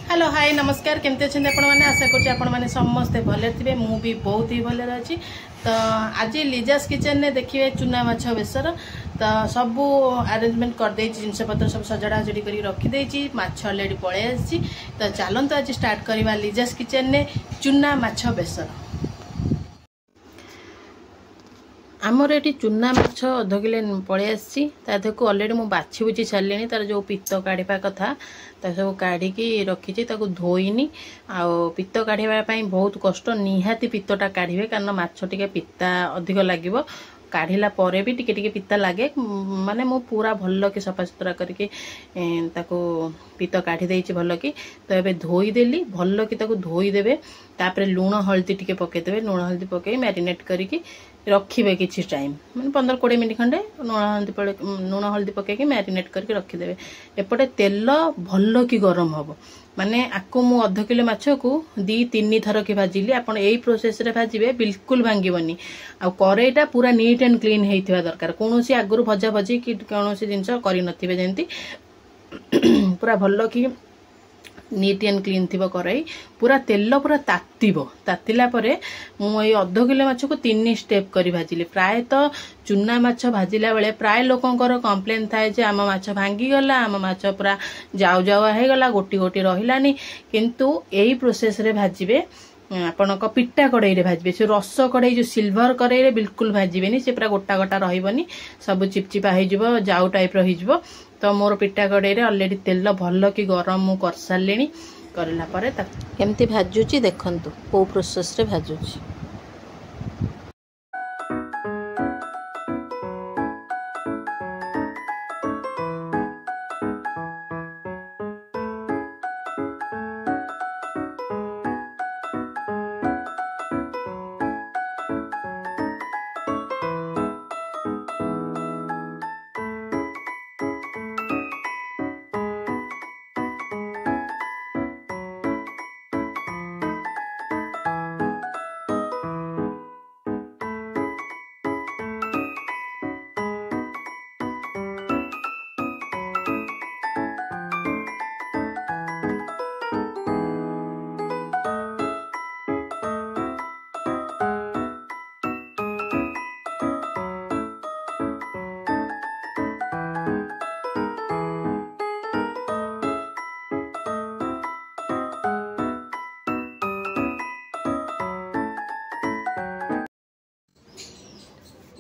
Hello hi नमस्कार केमती अच्छे आपण मैंने आशा करुँचे आपण मैंने समस्ते भले थे मु भी बहुत ही भले अच्छी। तो आज लिजास किचन ने देखिए चुना माछ बेसर तो सबू अरेंजमेंट करदे जिनपतर सब सजड़ा सजड़ी कर रखीदे माछ अलरेडी पलि आसी। तो चलते आज स्टार्ट करवा लिजास किचन ने चुना माछ बेसर। आमर ये चुना माछ अध किले पलि आसी को अलरेडी मु बाछि बुझी सारे तार जो पित्त काढ़ा कथा सब काढ़ी रखी धोईनी आउ पित्त काढ़ापी बहुत कष्ट निहाती पित्तटा काढ़े कारण माछ टे पिता अधिक लगे काढ़ला पर भी टिके पिता लगे माने मु पूरा भल कि सफा सुतरा करके पित्त काढ़ी देछि भल कि। तो ये धोईदेली भल कि धोईदेवे तापर लुण हल्दी टिके पकईदेवे लुण हल्दी पकई मैरिनेट करके रखिबे किछि टाइम माने 15-20 मिनट खंडे लुण हल्दी पकईकी मैरिनेट करके रखिदेवे। एपटे तेल भल कि गरम हम माने आपको मु अध किलो माछ को 2-3 थर कि भाजिली आपण यही प्रोसेस रे भाजिबे बिल्कुल भांगीबनी। आ करेईटा पूरा नीट एंड क्लीन हेइथिबा दरकार कोनोसी आगरु भजा भजी कि कोनोसी जिंस करि नथिबे जेंती पूरा भल कि नीट एंड क्लीन थी करेई पूरा तेल पूरा तातिला परे मु ये अध किलो माछ को 3 स्टेप करी भाजिली। प्राय तो चुना माछ भाजिला बेले प्राय लोकंकर कंप्लेन थाए जे आम माछ भांगी गला आम माछ पूरा जाऊ जाऊ हो गला गोटी गोटी रहिलानी। किंतु यही प्रोसेस रे भाजिबे आपण पिटा कड़ई रे भाजबे से रस कड़ई जो सिल्वर कड़ई रे बिल्कुल भाजबेनी से पूरा गोटा गोटा रहिबनी सब चिपचिपा हो जाऊ टाइप रहिजबो। तो मोर पिटा कड़ई रे ऑलरेडी तेल भल कि गरम मु कर सारलेनी करला परे केमती भाजुची देखंतु को प्रोसेस रे भाजुची।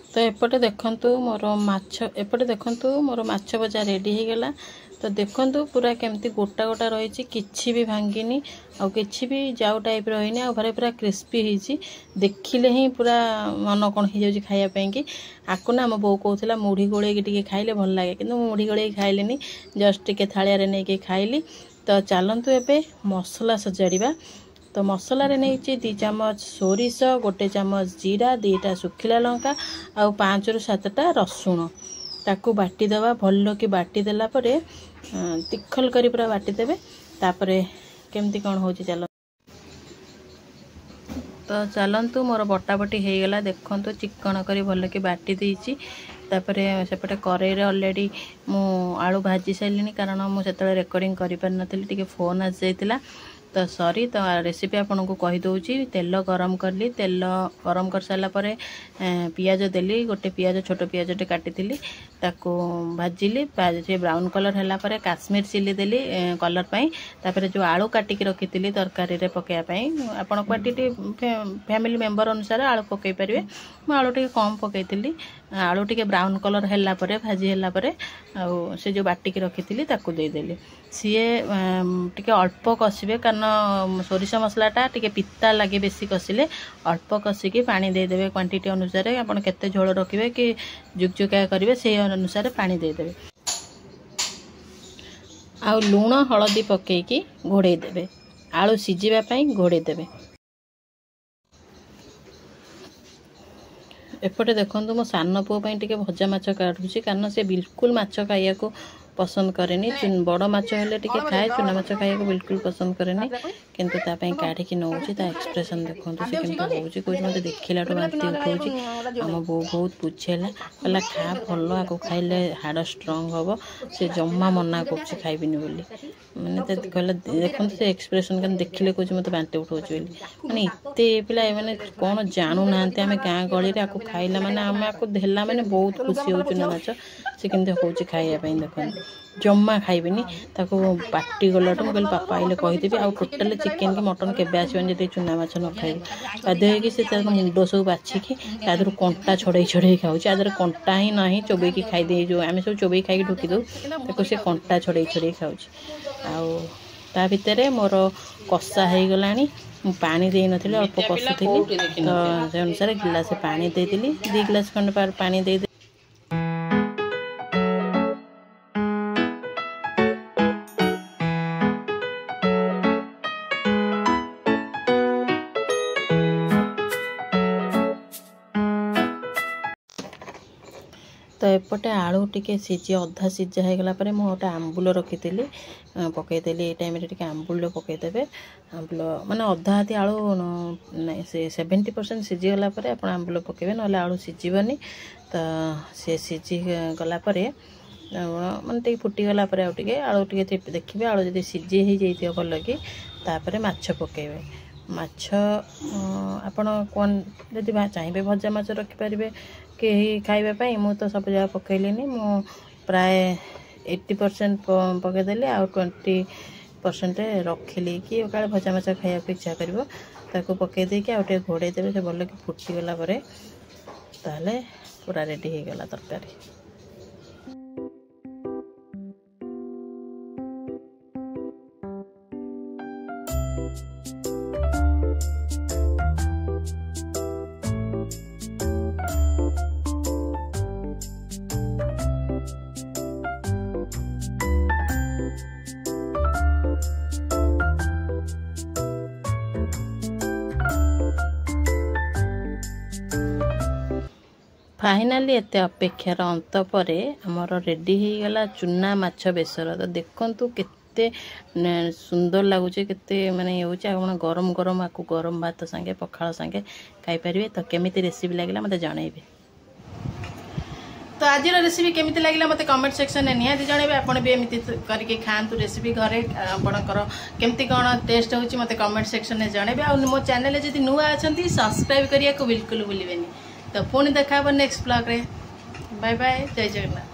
तो एपटे देखंतु मोर माछ भजा रेडी हो गला। तो देखंतु पूरा केमती गोटा गोटा रही किछि भी भांगिनी आ किछि भी जाऊ टाइप रहीनी आ घरे पूरा क्रिस्पी होइछि देखिले ही पूरा मन कोन हो जाउछि खाया पई कि आकु ना मो बो कहउथला मुढ़ी गोळे कि टिके खाइले भल लागे किंतु मुढ़ी गोळे खाइलेनी जस्ट टिके थालिया रे नै के खाइली। तो चलंतु एबे मसला सजाड़ीबा। तो मसला रे नहीं 2 चम्मच सोरिष 1 चम्मच जीरा 2टा सुखिला लंका आ 5-7टा रसुण ताकू बाटी दवा भल कि बाटी देला परे तिखल करी पूरा बाटी देबे। तापरे केमती कोन होची चलो। तो चलंतु मोर बटाबटी हो गला देखंतु चिकन करी भल कि बाटी देइची। तापरे सेपटे करेई रे ऑलरेडी मु आलू भाजी साइलिनी कारण मु सेतले रेकॉर्डिंग करि पार नथिली टिके फोन आ जाइतिला। तो सॉरी तो रेसिपी आपन को कहि दउची तेल गरम करली तेल गरम कर साला परे पियाज देली गोटे पियाज छोट पियाज टे काटिथिली ताको भाजिली जे ब्राउन कलर हैला परे काश्मीर चिली देली कलर पई। तापरे जो आलू काटी के रखिथिली तरकारी रे पकेया पई आपन क्वांटिटी फैमिली मेंबर अनुसार आलू पकई परिवे म आलू टे कम पकईथिली आलू टे ब्राउन कलर हैला परे भाजी हैला परे आ से जो बाटी के रखिथिली ताको दे देली सीए टिके अल्प कसिबे कारण सोरिष मसलाटा टिके पिता लगे बेसी कसिले अल्प कसिकी पानी दे देबे क्वांटिटी अनुसार आपण केते झोल रखिबे कि जुकजुका करिवे से अनुसार पानी दे देबे आ लूण हळदी पकेकी घोड़े देबे आलू सिजिबा पई घोड़े देबे। एपटे देखंतु मो सान पुओ पई टिके भजा माछ काढुची कारण से बिल्कुल माछ खाइया को पसंद करेनी बड़ माछ हेले टिके खाए चुना माछ खाए बिल्कुल पसंद करेनी किंतु तापाई काढ़िकी नौची ता एक्सप्रेशन देखो से केमती होउची कोई मते देखिला बांती उठौची आम बो बहुत बुझेला कहला खा भल आको खाइले हाड़ स्ट्रंग हम से जम्मा मना कर खाइबिनी बोली माने कहला देखो से एक्सप्रेशन के देखिले कह मत बांती उठौची बोली माने एते पिला माने कौन जानू नांते आमे गाँ गली रे आको खाइला माने आमे आको देला माने बहुत खुशी हो चुना माछ से केमती होउची खाइया पई देखो जम्मा खाइबिनी ताको पार्टी गलाटू मुझे पापा आइले कहीदेवी आ टोटाल चिकेन की मटन केबे आसबानी जब चुना माछ न खाइबे बाध्य होगी से मुंड सब बाछिकी तादर कंटा छड़े छड़े खाऊँ आदर कंटा ही ना चोबेकी खाईदे जो आम सब चोबे खाई ढुकी दो ताको से कंटा छड़े छड़े खाऊँ आ भितर मोर कषा हो गलानी पानी दे नथिले अल्प कषुली तो से अनुसार गिलास पानी देदेली 2 गिलास खंड पानी दे तो एपटे आलू टिके सीझी अधा सीझा हो गला पर मुझे आंबुल रखी पकईदेली ये टाइम टे आंबुल पकईदेवे आंबुल माने अधा हाथी आलू से 70% सीझीगला आप आंबुल पकेबे ना आलू सीझीबनी तो सी सीझी गलापर माने टे फुटीगला आलू टे देखिए आलू जब सीझी हो जाइए भल कि तापर माछ पकेबे माछ आपण कौन जदि चाहिए भजा माछ रखिपारे कहीं खाइबापी मु तो सब जगह पकईलिनी मु प्राय 80% पकईदेली आ 20% रखिली कि काले भजा माछ खाया इच्छा कर पकईदे कि आगे घोड़े देवे से भल कि फुटीगला ताहले पूरा रेडी हो गला तरकारी। फाइनाली एत अपेक्षार अंत पर आमर रेडी हो गला चुना माछ बेसर तो देखु केते सुंदर लगुच केते माने होना गरम गरम आपको गरम भात सांगे पखाल सांगे खाईपारे तो केमिति रेसिपी लगे मत जनइबे। तो आज रेसिपी केमिति लगे मत कमेंट सेक्शन में निहाती जनइबे आपण भी एमती करके खातु रेसिपी घरे आपणकर केमती कौन टेस्ट होची मत कमेंट सेक्शन में जनइबे आ मो चैनल जदि नुआ अच्छा सब्सक्राइब करिया को बिल्कुल भूलिबेनी। तो पुणी देखा नेक्स्ट ब्लॉग रे बाय बाय जय जगन्नाथ।